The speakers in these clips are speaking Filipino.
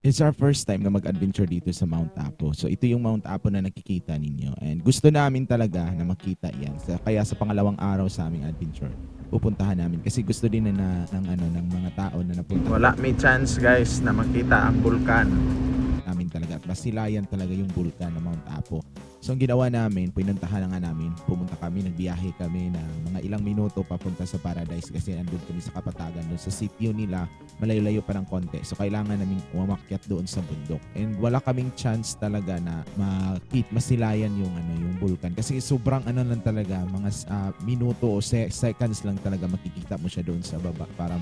It's our first time na mag-adventure dito sa Mount Apo. So ito yung Mount Apo na nakikita ninyo. And gusto namin talaga na makita yan. Kaya sa pangalawang araw sa aming adventure, pupuntahan namin. Kasi gusto din ng mga tao na napunta. Wala may chance guys na makita ang bulkan. Namin talaga at basilayan talaga yung bulkan ng Mount Apo. So ang ginawa namin, pinuntahan na nga namin, pumunta kami, nagbiyahe kami ng mga ilang minuto papunta sa Paradise kasi andun kami sa Kapatagan, doon sa sitio nila, malayo-layo pa ng konti. So kailangan namin umakyat doon sa bundok. And wala kaming chance talaga na masilayan yung bulkan kasi sobrang lang talaga, mga minuto o seconds lang talaga makikita mo siya doon sa baba para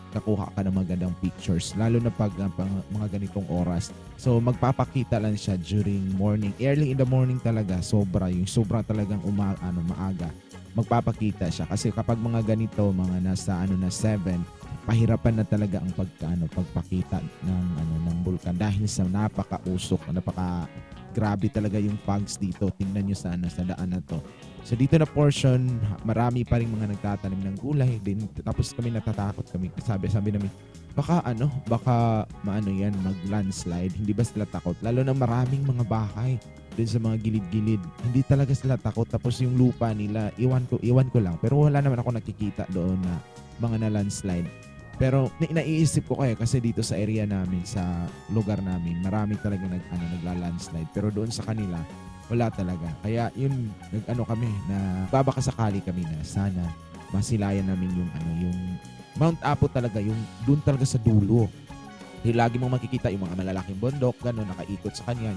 kakuha ka ng magandang pictures lalo na pag mga ganitong oras. So magpapakita lang siya during morning, early in the morning talaga, sobra talagang maaga magpapakita siya kasi kapag mga ganito, mga nasa na 7, pahirapan na talaga ang pagpakita ng bulkan dahil sa napakausok, grabe talaga yung fogs dito. Tingnan niyo sa daan na to. So dito na portion, marami pa ring mga nagtatanim ng gulay din. Tapos kami natatakot kami. Sabi namin, baka yan, mag-landslide. Hindi ba sila takot? Lalo na maraming mga bahay dun sa mga gilid-gilid. Hindi talaga sila takot. Tapos yung lupa nila, iwan ko lang. Pero wala naman ako nakikita doon na mga na-landslide. Pero naiisip ko kasi dito sa area namin, sa lugar namin, marami talaga nagla-landslide. Pero doon sa kanila, wala talaga. Kaya yun, kami na babakasakali kami na sana masilayan namin yung Mount Apo talaga, yung doon talaga sa dulo. Lagi mong makikita yung mga malalaking bundok, gano'n, nakaikot sa kanya,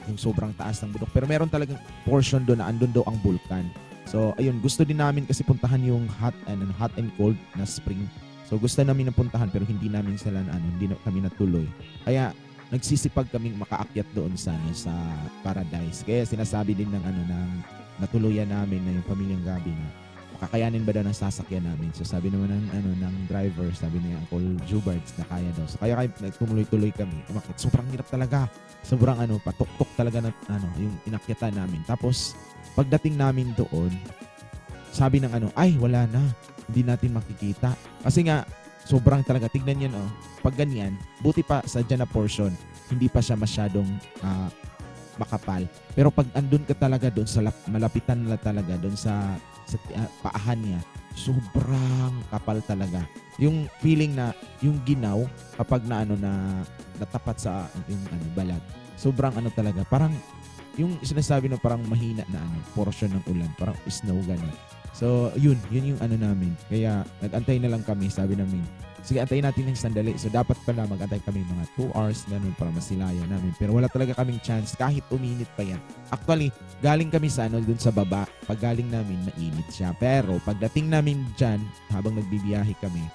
yung sobrang taas ng bundok. Pero meron talagang portion doon na andun daw ang bulkan. So, ayun, gusto din namin kasi puntahan yung hot and cold na spring. So, gusto namin na puntahan pero hindi namin sila hindi na kami natuloy. Kaya, nagsisipag kaming makaakyat doon sa Paradise. Kaya sinasabi din ng natuluyan namin na yung pamilyang Gabi na makakayanin ba daw ng sasakyan namin. So sabi naman ng driver, sabi niya Uncle Jubards na kaya daw. So kaya tumuloy-tuloy kami. Umakyat. Sobrang hirap talaga. Sobrang patuktok talaga na yung inakyatan namin. Tapos pagdating namin doon, sabi ng ay wala na. Hindi natin makikita. Kasi nga sobrang talaga, tignan niyo pag ganyan, buti pa sa dyan na portion, hindi pa siya masyadong makapal. Pero pag andun ka talaga doon sa malapitan na talaga doon sa paahan niya, sobrang kapal talaga. Yung feeling na yung ginaw kapag na natapat sa yung balat. Sobrang talaga, parang yung sinasabi na parang mahina na portion ng ulan, parang snow ganun. So, yun yung namin. Kaya, nag-antay na lang kami. Sabi namin, sige, antayin natin ng sandali. So, dapat pala mag-antay kami mga 2 hours ganun para masilayan namin. Pero wala talaga kaming chance kahit uminit pa yan. Actually, galing kami sa dun sa baba. Pag galing namin, mainit siya. Pero, pagdating namin dyan, habang nagbibiyahe kami,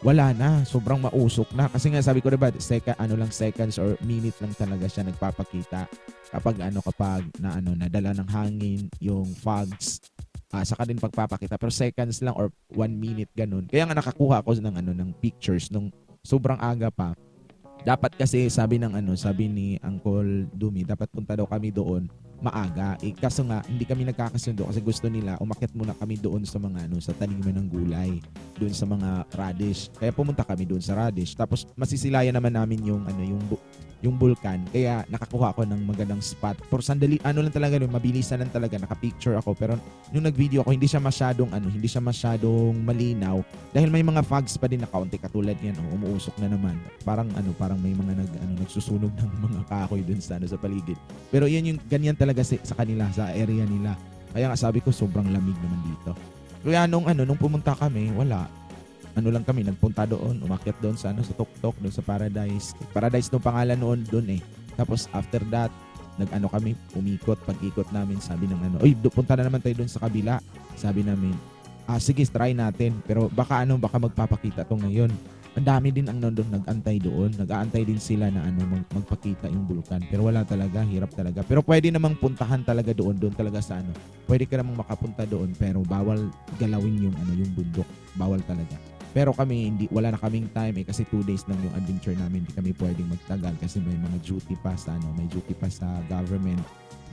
wala na. Sobrang mausok na. Kasi nga, sabi ko diba, seconds or minute lang talaga siya nagpapakita. Kapag nadala ng hangin, yung fogs, saka din pagpapakita pero seconds lang or 1 minute ganun. Kaya nga nakakuha ako ng pictures nung sobrang aga pa. Dapat kasi sabi ni Uncle Dumi, dapat punta daw kami doon maaga. Kaso nga hindi kami nagkakasundo kasi gusto nila umakyat muna kami doon sa mga sa taniman ng gulay, doon sa mga radish. Kaya pumunta kami doon sa radish. Tapos masisilayan naman namin yung bulkan. Kaya nakakuha ako ng magandang spot. For sandali, lang talaga, mabilisan lang talaga, naka-picture ako. Pero nung nag-video ako, hindi siya masyadong malinaw. Dahil may mga fogs pa din na kaunti katulad yan, umuusok na naman. Parang may mga nagsusunog ng mga kahoy dun sa paligid. Pero yan yung ganyan talaga sa kanila, sa area nila. Kaya nga sabi ko, sobrang lamig naman dito. Kaya nung pumunta kami, wala. Lang kami, nagpunta doon, umakyat doon sa Tuktok, doon sa Paradise. Paradise no pangalan noon doon eh. Tapos after that, kami, umikot, pag-ikot namin, sabi ng punta na naman tayo doon sa kabila. Sabi namin, sige, try natin. Pero baka magpapakita to ngayon. Ang dami din ang nandun nag-antay doon. Nag-aantay din sila na magpakita yung bulkan. Pero wala talaga, hirap talaga. Pero pwede namang puntahan talaga doon talaga sa Pwede ka namang makapunta doon pero bawal galawin yung bundok. Bawal talaga. Pero kami wala na kaming time kasi 2 days lang yung adventure namin. Hindi kami pwedeng magtagal kasi may mga duty pa may duty pa sa government.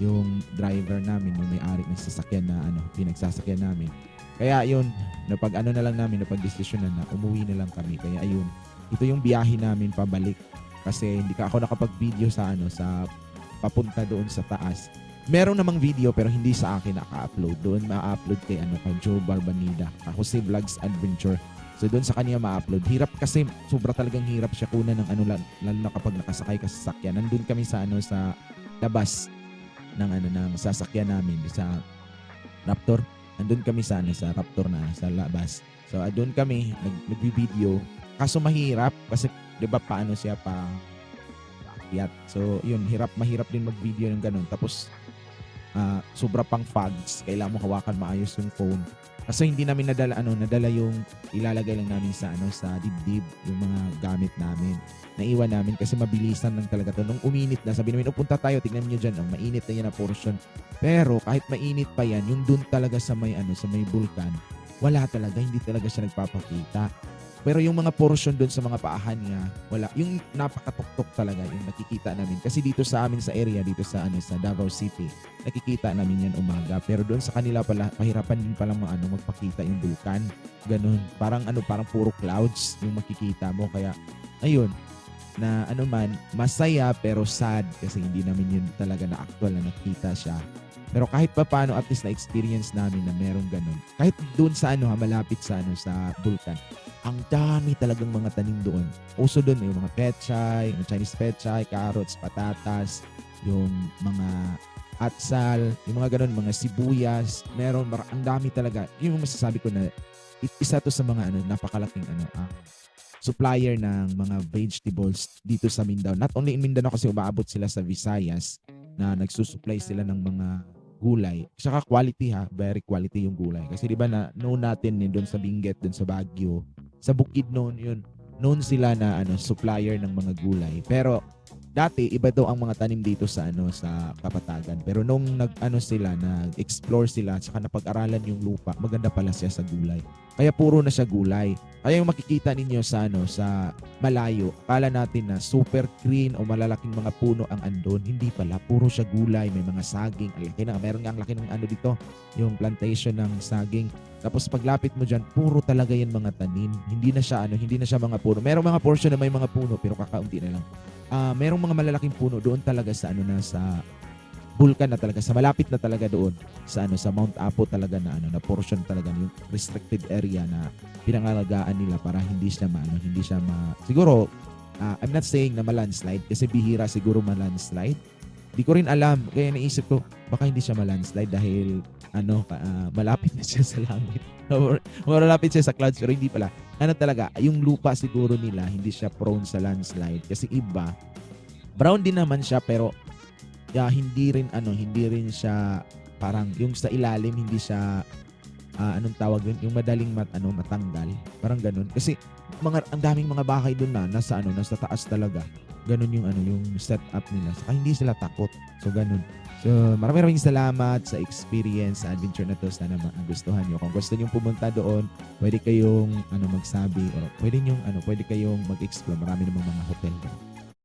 Yung driver namin, yung may-ari ng sasakyan na pinagsasakyan namin. Kaya yun, napag na lang namin, napag-desisyonan na umuwi na lang kami. Kaya ayun, ito yung biyahe namin pabalik kasi hindi ka ako nakapag-video sa sa papunta doon sa taas. Meron namang video pero hindi sa akin naka-upload. Doon ma-upload kay kay Joe Barbanida, Jose Vlogs Adventure. So doon sa kanya ma-upload. Hirap kasi, sobra talagang hirap siya kunan ng lalo na kapag nakasakay ka sa sasakyan. Nandun kami sa sa labas ng ng sasakyan namin sa Raptor. Nandun kami sa sa Raptor na sa labas. So doon kami nagvi-video. Kaso mahirap kasi 'di ba paano siya pa akyat. So yun, mahirap din mag-video ng ganun. Tapos sobra pang fogs, kailangan mo hawakan maayos yung phone. Kasi hindi namin nadala yung ilalagay lang namin sa sa dibdib, yung mga gamit namin. Naiwan namin kasi mabilisan lang talaga to. Nung uminit na, sabi namin, punta tayo, tignan niyo diyan, mainit na yan na portion. Pero kahit mainit pa yan, yung dun talaga sa may sa may bulkan, wala talaga, hindi talaga siya nagpapakita. Pero yung mga portion doon sa mga paahan niya, wala. Yung napakatuktok talaga yung nakikita namin. Kasi dito sa amin sa area, dito sa sa Davao City, nakikita namin yan umaga. Pero doon sa kanila pala, pahirapan din palang magpakita yung bulkan. Ganun. Parang parang puro clouds yung makikita mo. Kaya, ayun, na masaya pero sad kasi hindi namin yun talaga na actual na nakita siya. Pero kahit pa paano, at least na-experience namin na merong ganun. Kahit doon sa malapit sa sa bulkan, ang dami talagang mga tanim doon. Uso doon yung mga pechay, yung Chinese pechay, carrots, patatas, yung mga atsal, yung mga ganun, mga sibuyas. Ang dami talaga. Yung masasabi ko na isa to sa mga napakalaking supplier ng mga vegetables dito sa Mindanao. Not only in Mindanao kasi umaabot sila sa Visayas na nagsusupply sila ng mga gulay. Saka quality very quality yung gulay. Kasi di ba known natin doon sa Benguet, doon sa Baguio, sa Bukid known sila na supplier ng mga gulay. Pero dati iba daw ang mga tanim dito sa sa Kapatagan. Pero nung nag-explore sila at saka napag-aralan yung lupa, maganda pala siya sa gulay. Kaya puro na siya gulay. Kaya yung makikita ninyo sa sa malayo, akala natin na super green o malalaking mga puno ang andon. Hindi pala, puro siya gulay, may mga saging. Meron nga ang laki ng dito, yung plantation ng saging. Tapos paglapit mo diyan, puro talaga yan mga tanim. Hindi na siya mga puno. Merong mga portion na may mga puno pero kakaunti na lang. Merong mga malalaking puno doon talaga sa sa bulkan na talaga, sa malapit na talaga doon sa sa Mount Apo talaga na na portion talaga yung restricted area na pinangalagaan nila para hindi siya siguro I'm not saying na ma-landslide kasi bihira siguro ma-landslide. Di ko rin alam, kaya naisip ko baka hindi siya ma-landslide dahil malapit na siya sa langit. Malapit siya sa clouds pero hindi pala. Talaga, yung lupa siguro nila hindi siya prone sa landslide kasi iba brown din naman siya pero hindi rin siya parang yung sa ilalim hindi siya anong tawag yun, yung madaling matanggal, parang ganun kasi ang daming mga bahay doon na nasa taas talaga. Ganun yung yung setup nila. Saka hindi sila takot. So ganun. So maraming salamat sa experience, sa adventure na to. Sana magustuhan niyo. Kung gusto niyo pumunta doon, pwede kayong magsabi or pwede kayong mag-explore. Marami namang mga hotel doon.